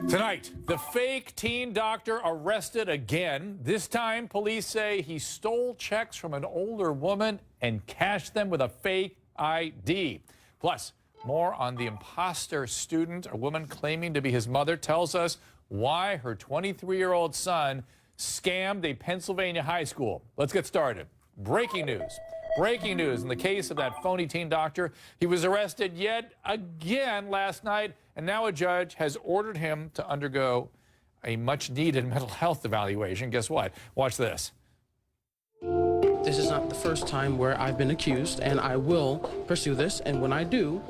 Tonight, the fake teen doctor arrested again. This time, police say he stole checks from an older woman and cashed them with a fake ID. Plus, more on the imposter student. A woman claiming to be his mother tells us why her 23-year-old son scammed a Pennsylvania high school. Let's get started. Breaking news. Breaking news in the case of that phony teen doctor. He was arrested yet again last night, and now a judge has ordered him to undergo a much-needed mental health evaluation. Guess what? Watch this. This is not the first time where I've been accused, and I will pursue this, and when I do,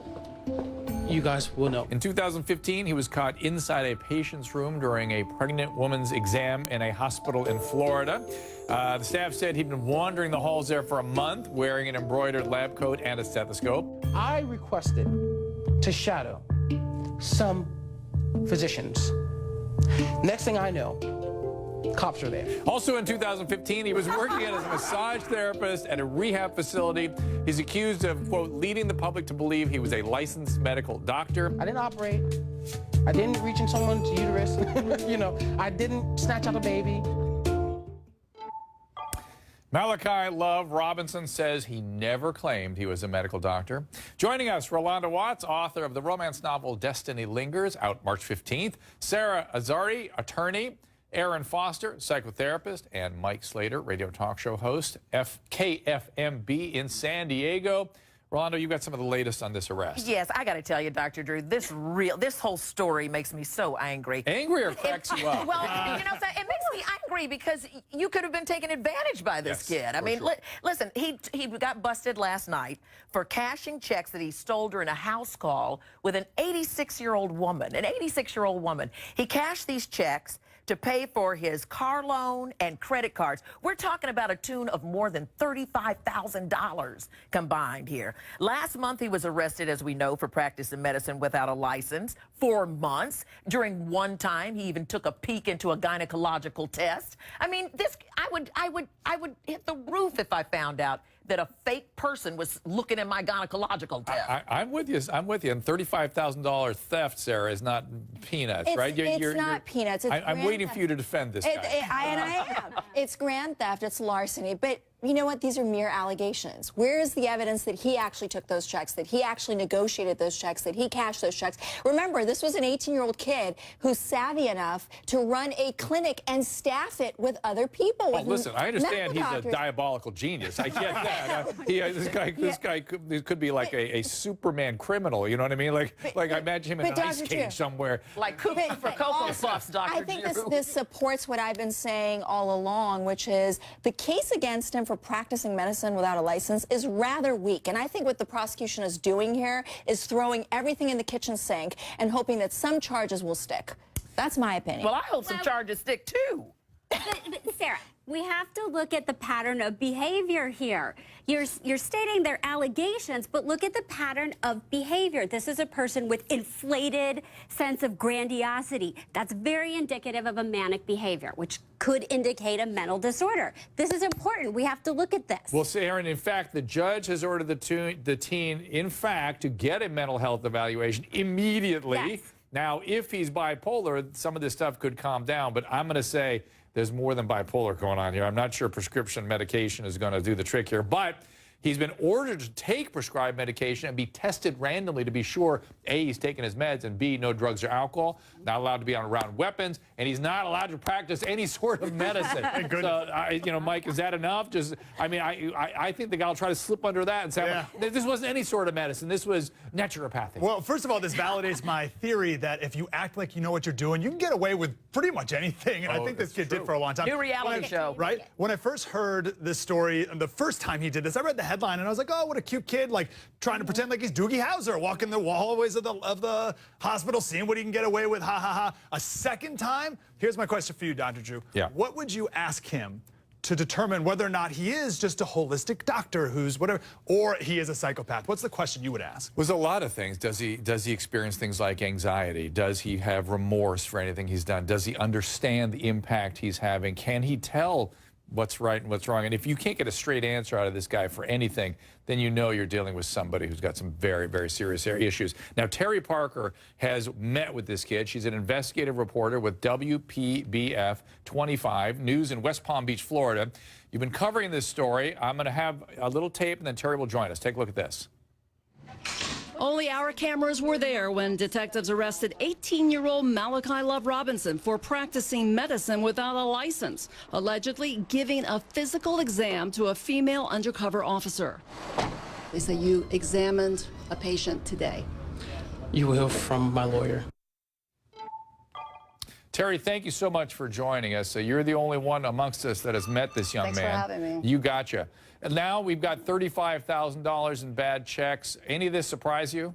you guys will know. In 2015, he was caught inside a patient's room during a pregnant woman's exam in a hospital in Florida. The staff said he'd been wandering the halls there for a month, wearing an embroidered lab coat and a stethoscope. I requested to shadow some physicians. Next thing I know, cops are there. Also in 2015, he was working as a massage therapist at a rehab facility. He's accused of, quote, leading the public to believe he was a licensed medical doctor. I didn't operate. I didn't reach in someone's uterus. I didn't snatch out a baby. Malachi Love Robinson says he never claimed he was a medical doctor. Joining us, Rolanda Watts, author of the romance novel Destiny Lingers, out March 15th. Sarah Azari, attorney. Aaron Foster, psychotherapist. And Mike Slater, radio talk show host, KFMB in San Diego. Rolando, you got some of the latest on this arrest. Yes, I got to tell you, Dr. Drew, this whole story makes me so angry. Angry or cracks you up? Well, it makes me angry because you could have been taken advantage by this kid. I mean, listen, he got busted last night for cashing checks that he stole during a house call with an 86-year-old woman. An 86-year-old woman. He cashed these checks to pay for his car loan and credit cards. We're talking about a tune of more than $35,000 combined here. Last month, he was arrested, as we know, for practicing medicine without a license. 4 months. During one time, he even took a peek into a gynecological test. I mean, I would hit the roof if I found out that a fake person was looking at my gynecological test. I'm with you. I'm with you. And $35,000 theft, Sarah, is not peanuts, right? It's not peanuts. I'm waiting for you to defend this guy. I am. It's grand theft. It's larceny. But you know what? These are mere allegations. Where is the evidence that he actually took those checks, that he actually negotiated those checks, that he cashed those checks? Remember, this was an 18-year-old kid who's savvy enough to run a clinic and staff it with other people. Oh, listen, I understand he's a diabolical genius. I get that. This guy could be like a Superman criminal. You know what I mean? Like I imagine him in an ice cage somewhere. Like cooking for Cocoa Puffs, Dr. I think this supports what I've been saying all along, which is the case against him for practicing medicine without a license is rather weak. And I think what the prosecution is doing here is throwing everything in the kitchen sink and hoping that some charges will stick. That's my opinion. Well, I hope some charges stick, too. But Sarah, we have to look at the pattern of behavior here. You're stating their allegations, but look at the pattern of behavior. This is a person with inflated sense of grandiosity. That's very indicative of a manic behavior, which could indicate a mental disorder. This is important. We have to look at this. Well, Aaron, in fact, the judge has ordered the teen, in fact, to get a mental health evaluation immediately. Yes. Now, if he's bipolar, some of this stuff could calm down, but I'm going to say there's more than bipolar going on here. I'm not sure prescription medication is going to do the trick here, but he's been ordered to take prescribed medication and be tested randomly to be sure, A, he's taking his meds, and B, no drugs or alcohol, not allowed to be around weapons, and he's not allowed to practice any sort of medicine. So, Mike, is that enough? I think the guy will try to slip under that and say, well, this wasn't any sort of medicine. This was naturopathic. Well, first of all, this validates my theory that if you act like you know what you're doing, you can get away with pretty much anything. And I think this kid did for a long time. New reality show. Right? When I first heard this story, the first time he did this, I read the headline and I was like, oh, what a cute kid, like trying to pretend like he's Doogie Howser, walking the hallways of the hospital, seeing what he can get away with, ha ha ha. A second time, here's my question for you, Dr. Drew. Yeah. What would you ask him to determine whether or not he is just a holistic doctor who's whatever, or he is a psychopath? What's the question you would ask? Was a lot of things. Does he experience things like anxiety? Does he have remorse for anything he's done? Does he understand the impact he's having? Can he tell what's right and what's wrong. And if you can't get a straight answer out of this guy for anything, then you know you're dealing with somebody who's got some very, very serious issues. Now, Terry Parker has met with this kid. She's an investigative reporter with WPBF 25 News in West Palm Beach, Florida. You've been covering this story. I'm going to have a little tape, and then Terry will join us. Take a look at this. Only our cameras were there when detectives arrested 18-year-old Malachi Love Robinson for practicing medicine without a license, allegedly giving a physical exam to a female undercover officer. They say you examined a patient today. You will from my lawyer. Terry, thank you so much for joining us. You're the only one amongst us that has met this young Thanks man. for having me. You gotcha. And now we've got $35,000 in bad checks. Any of this surprise you?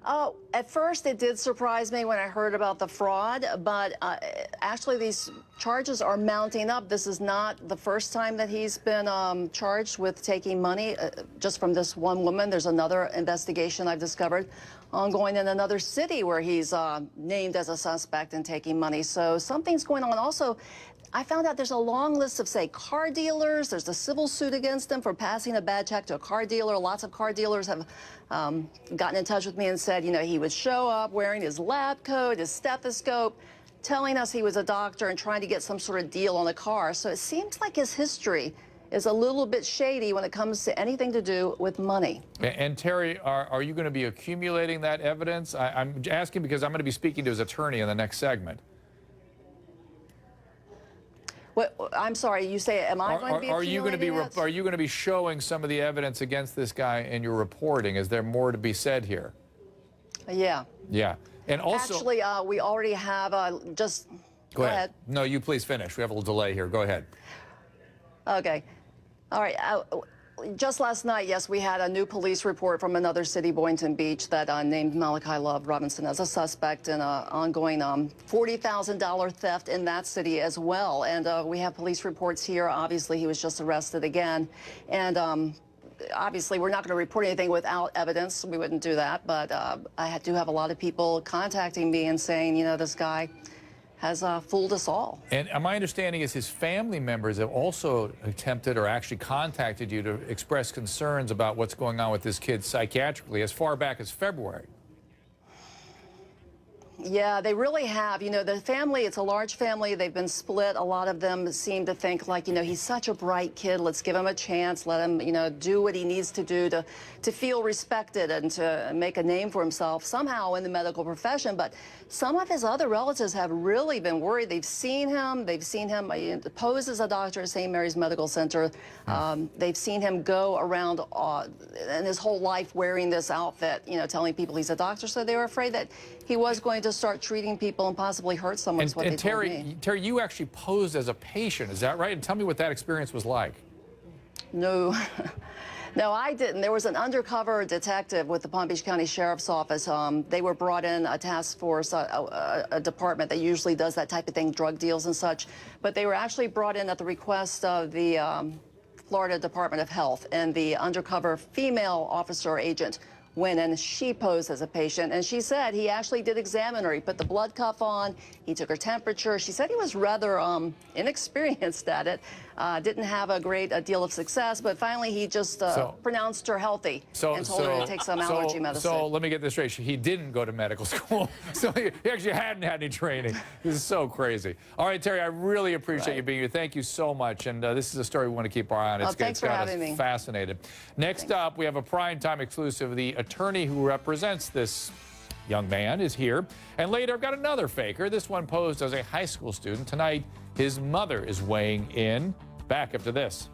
Oh, at first it did surprise me when I heard about the fraud, but actually these charges are mounting up. This is not the first time that he's been charged with taking money just from this one woman. There's another investigation I've discovered ongoing in another city where he's named as a suspect in taking money. So something's going on. Also, I found out there's a long list of, say, car dealers. There's a civil suit against them for passing a bad check to a car dealer. Lots of car dealers have gotten in touch with me and said, you know, he would show up wearing his lab coat, his stethoscope, telling us he was a doctor and trying to get some sort of deal on the car. So it seems like his history is a little bit shady when it comes to anything to do with money. And Terry, are you going to be accumulating that evidence? I'm asking because I'm going to be speaking to his attorney in the next segment. What, I'm sorry, you say, am I going to be accumulating that? Are you going to be showing some of the evidence against this guy in your reporting? Is there more to be said here? Yeah. Yeah. And also, actually, we already have just go ahead. No, you please finish. We have a little delay here. Go ahead. Okay. All right. Just last night, yes, we had a new police report from another city, Boynton Beach, that named Malachi Love Robinson as a suspect in an ongoing $40,000 theft in that city as well. And we have police reports here. Obviously, he was just arrested again. And obviously, we're not going to report anything without evidence. We wouldn't do that. But I do have a lot of people contacting me and saying, you know, this guy has fooled us all. And my understanding is his family members have also attempted or actually contacted you to express concerns about what's going on with this kid psychiatrically as far back as February. Yeah, they really have. You know, the family, it's a large family. They've been split. A lot of them seem to think like, you know, he's such a bright kid. Let's give him a chance. Let him, you know, do what he needs to do to feel respected and to make a name for himself somehow in the medical profession. But some of his other relatives have really been worried. They've seen him pose as a doctor at St. Mary's Medical Center. They've seen him go around in his whole life wearing this outfit, you know, telling people he's a doctor. So they were afraid that he was going to start treating people and possibly hurt someone. And Terry, you actually posed as a patient, is that right? And tell me what that experience was like. No. No, I didn't. There was an undercover detective with the Palm Beach County Sheriff's Office. They were brought in, a task force, a department that usually does that type of thing, drug deals and such. But they were actually brought in at the request of the Florida Department of Health, and the undercover female officer or agent went in. She posed as a patient, and she said he actually did examine her. He put the blood cuff on, he took her temperature. She said he was rather inexperienced at it, didn't have a great deal of success, but finally he just pronounced her healthy and told her to take some allergy medicine. So let me get this straight. He didn't go to medical school, so he actually hadn't had any training. This is so crazy. All right, Terry, I really appreciate you being here. Thank you so much, and this is a story we want to keep our eye on. Thanks for having me. Fascinated. Next up, we have a primetime exclusive. The attorney who represents this young man is here. And later, I've got another faker. This one posed as a high school student. Tonight, his mother is weighing in. Back after this.